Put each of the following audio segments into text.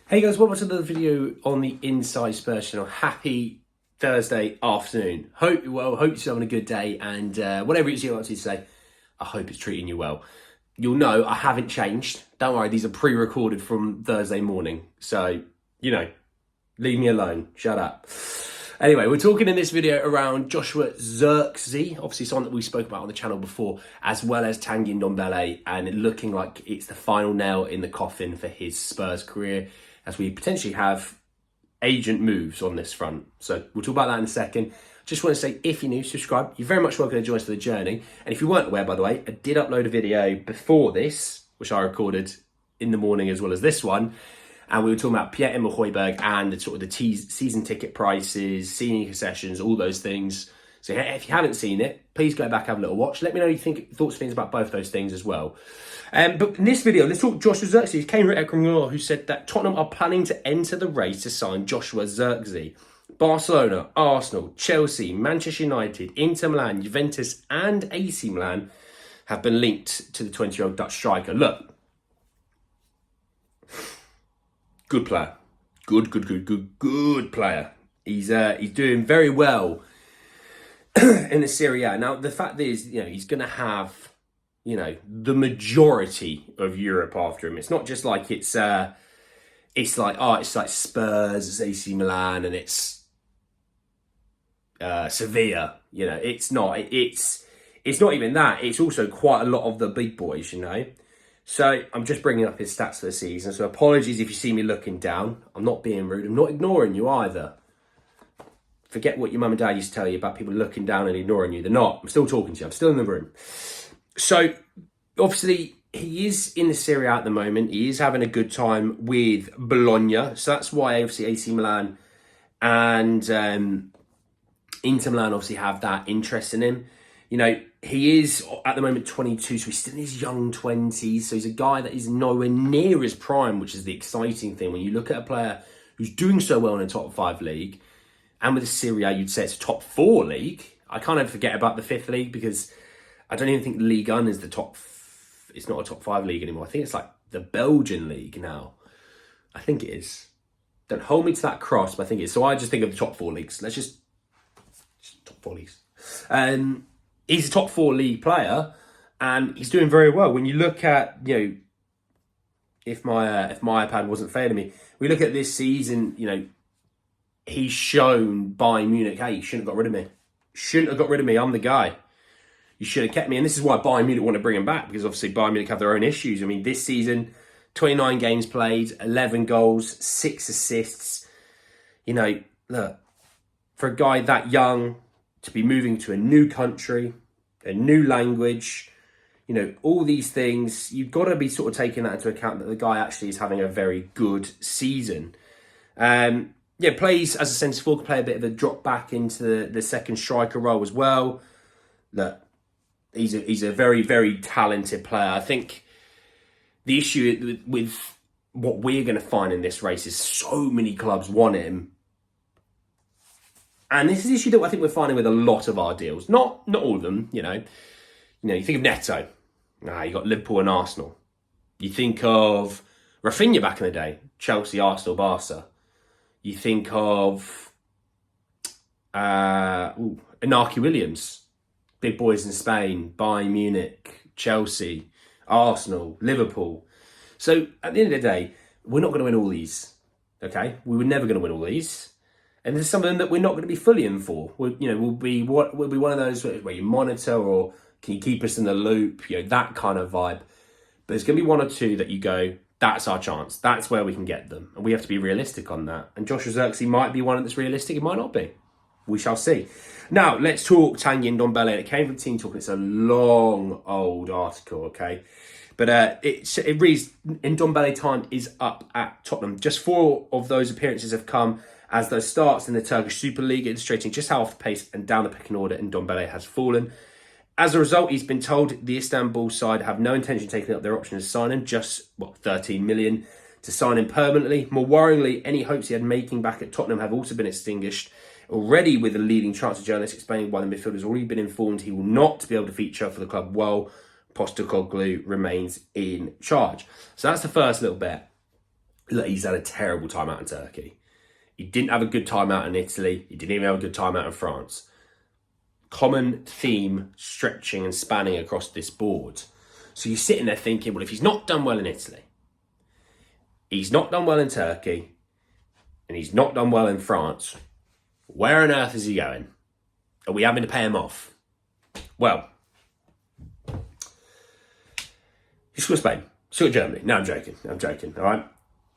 Hey guys, welcome to another video on the Inside Spurs channel. Happy Thursday afternoon. Hope you're well, hope you're having a good day, and whatever it is you're up to today, I hope it's treating you well. You'll know I haven't changed. Don't worry, these are pre-recorded from Thursday morning. So, leave me alone. Shut up. Anyway, we're talking in this video around Joshua Zirkzee, obviously someone that we spoke about on the channel before, as well as Tanguy Ndombele, and it looking like it's the final nail in the coffin for his Spurs career, as we potentially have agent moves on this front. So we'll talk about that in a second. Just want to say, if you're new, subscribe. You're very much welcome to join us for the journey. And if you weren't aware, by the way, I did upload a video before this, which I recorded in the morning as well as this one. And we were talking about Pierre-Emile Højbjerg and the season ticket prices, senior concessions, all those things. So if you haven't seen it, please go back, have a little watch. Let me know what you thoughts and things about both those things as well. But in this video, let's talk Joshua Zirkzee. It came from Ekram, who said that Tottenham are planning to enter the race to sign Joshua Zirkzee. Barcelona, Arsenal, Chelsea, Manchester United, Inter Milan, Juventus and AC Milan have been linked to the 20-year-old Dutch striker. Look, good player. Good player. He's doing very well in the Serie A. Now, the fact is, he's going to have, the majority of Europe after him. It's not just like it's like Spurs, it's AC Milan, and it's Sevilla. It's not. It's not even that. It's also quite a lot of the big boys. So I'm just bringing up his stats for the season. So apologies if you see me looking down. I'm not being rude. I'm not ignoring you either. Forget what your mum and dad used to tell you about people looking down and ignoring you. They're not. I'm still talking to you. I'm still in the room. So, obviously, he is in the Serie A at the moment. He is having a good time with Bologna. So that's why, obviously, AC Milan and Inter Milan obviously have that interest in him. He is, at the moment, 22, so he's still in his young 20s. So he's a guy that is nowhere near his prime, which is the exciting thing. When you look at a player who's doing so well in a top 5 league, and with the Serie A, you'd say it's a top 4 league. I kind of forget about the 5th league because I don't even think Ligue 1 is it's not a top 5 league anymore. I think it's like the Belgian league now. I think it is. Don't hold me to that cross, but I think it is. So I just think of the top 4 leagues. Let's just top 4 leagues. He's a top 4 league player and he's doing very well. When you look at, if my iPad wasn't failing me, we look at this season, he's shown Bayern Munich, hey, you shouldn't have got rid of me. Shouldn't have got rid of me. I'm the guy. You should have kept me. And this is why Bayern Munich want to bring him back, because obviously Bayern Munich have their own issues. I mean, this season, 29 games played, 11 goals, 6 assists. Look, for a guy that young to be moving to a new country, a new language, all these things, you've got to be sort of taking that into account that the guy actually is having a very good season. Plays as a centre forward, can play a bit of a drop back into the second striker role as well. Look, he's a very, very talented player. I think the issue with what we're going to find in this race is so many clubs want him. And this is the issue that I think we're finding with a lot of our deals. Not all of them, you think of Neto. You got Liverpool and Arsenal. You think of Rafinha back in the day, Chelsea, Arsenal, Barca. You think of Inaki Williams, big boys in Spain, Bayern Munich, Chelsea, Arsenal, Liverpool. So at the end of the day, we're not going to win all these, okay? We were never going to win all these. And there's some of them that we're not going to be fully in for. We'll be one of those where you monitor or can you keep us in the loop, that kind of vibe. But there's going to be one or two that you go, that's our chance. That's where we can get them. And we have to be realistic on that. And Joshua Zirkzee might be one that's realistic. It might not be. We shall see. Now, let's talk Tanguy Ndombele. It came from Team Talk. It's a long, old article, okay? But it reads, Ndombele time is up at Tottenham. Just 4 of those appearances have come as those starts in the Turkish Super League, illustrating just how off the pace and down the pecking order Ndombele has fallen. As a result, he's been told the Istanbul side have no intention of taking up their option to sign him, just 13 million to sign him permanently. More worryingly, any hopes he had making back at Tottenham have also been extinguished. Already with a leading transfer journalist explaining why the midfielder has already been informed he will not be able to feature for the club while Postecoglou remains in charge. So that's the first little bit. look, he's had a terrible time out in Turkey. He didn't have a good time out in Italy. He didn't even have a good time out in France. Common theme stretching and spanning across this board. So you're sitting there thinking, well, if he's not done well in Italy, he's not done well in Turkey, and he's not done well in France, where on earth is he going? Are we having to pay him off? Well, he scored Spain, scored Germany. No, I'm joking, all right?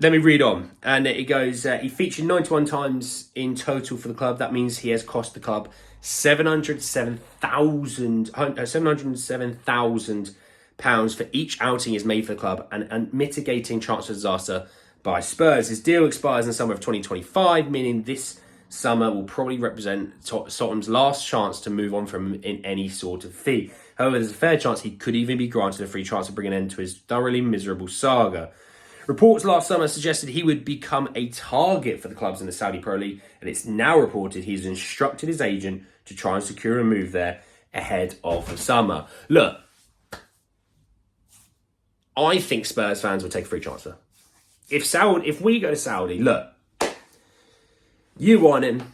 Let me read on. And it goes, he featured 91 times in total for the club. That means he has cost the club £707,000 for each outing he's made for the club and mitigating transfer disaster by Spurs. His deal expires in the summer of 2025, meaning this summer will probably represent Tottenham's last chance to move on from him in any sort of fee. However, there's a fair chance he could even be granted a free transfer to bring an end to his thoroughly miserable saga. Reports last summer suggested he would become a target for the clubs in the Saudi Pro League, and it's now reported he's instructed his agent to try and secure a move there ahead of the summer. Look, I think Spurs fans will take a free transfer. If we go to Saudi, look, you want him,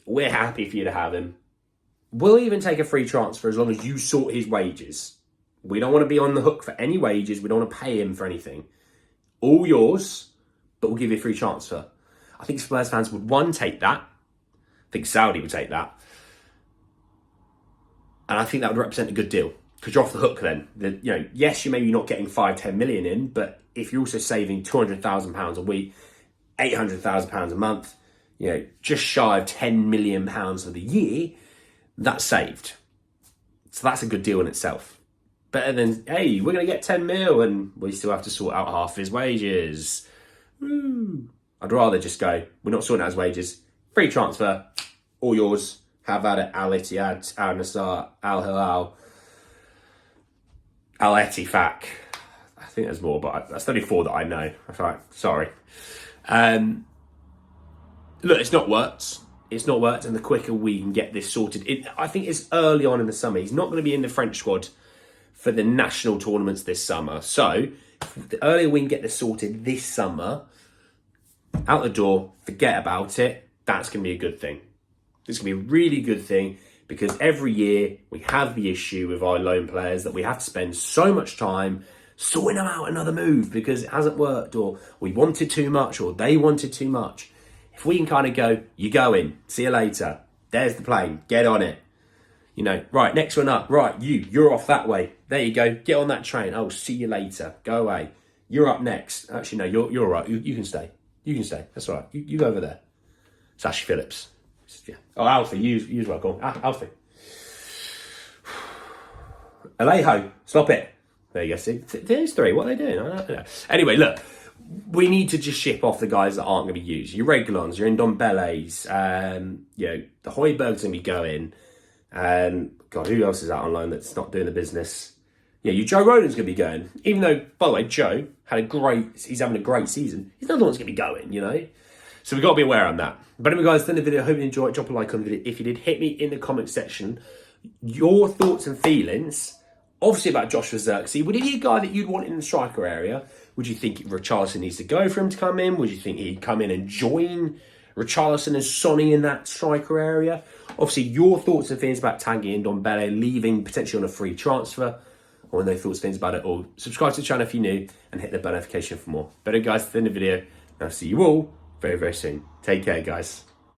we're happy for you to have him. We'll even take a free transfer as long as you sort his wages. We don't want to be on the hook for any wages. We don't want to pay him for anything. All yours, but we'll give you a free transfer. I think Spurs fans would, one, take that. I think Saudi would take that. And I think that would represent a good deal. Because you're off the hook then. Yes, you're maybe not getting 5-10 million in, but if you're also saving £200,000 a week, £800,000 a month, just shy of £10 million for the year, that's saved. So that's a good deal in itself. Better than, hey, we're going to get 10 mil and we still have to sort out half his wages. Woo. I'd rather just go, we're not sorting out his wages. Free transfer, all yours. Have at it, Al Ittihad, Al Nassr, Al Hilal, Al Ettifaq. I think there's more, but that's only 4 that I know. That's right, sorry. Look, it's not worked. It's not worked, and the quicker we can get this sorted. I think it's early on in the summer. He's not going to be in the French squad for the national tournaments this summer. So, the earlier we can get this sorted this summer, out the door, forget about it, that's going to be a good thing. It's going to be a really good thing because every year we have the issue with our loan players that we have to spend so much time sorting them out another move because it hasn't worked, or we wanted too much, or they wanted too much. If we can kind of go, you go in, see you later, there's the plane, get on it. Right, next one up. Right, you're off that way. There you go. Get on that train. Oh, see you later. Go away. You're up next. Actually, no, you're all right. You can stay. You can stay. That's all right. You go over there. It's Ashley Phillips. Yeah. Oh, Alfie, you as well. Go on. Alfie. Alejo, stop it. There you go. See, there's 3. What are they doing? I don't know. Anyway, look. We need to just ship off the guys that aren't going to be used. Your Reguilons, your Ndombele's, the Højbjerg's going to be going. God, who else is out on loan that's not doing the business? Yeah, you Joe Rodon's going to be going. Even though, by the way, Joe he's having a great season. He's another one's going to be going, So we've got to be aware on that. But anyway, guys, at the end of the video, I hope you enjoyed. Drop a like on the video. If you did, hit me in the comment section. Your thoughts and feelings, obviously about Joshua Zirkzee. Would he be a guy that you'd want in the striker area? Would you think Richarlison needs to go for him to come in? Would you think he'd come in and join Richarlison and Sonny in that striker area? Obviously, your thoughts and feelings about Tanguy Ndombele leaving potentially on a free transfer. Or no thoughts and feelings about it all. Subscribe to the channel if you're new and hit the bell notification for more. But guys, at the end of the video, and I'll see you all very, very soon. Take care, guys.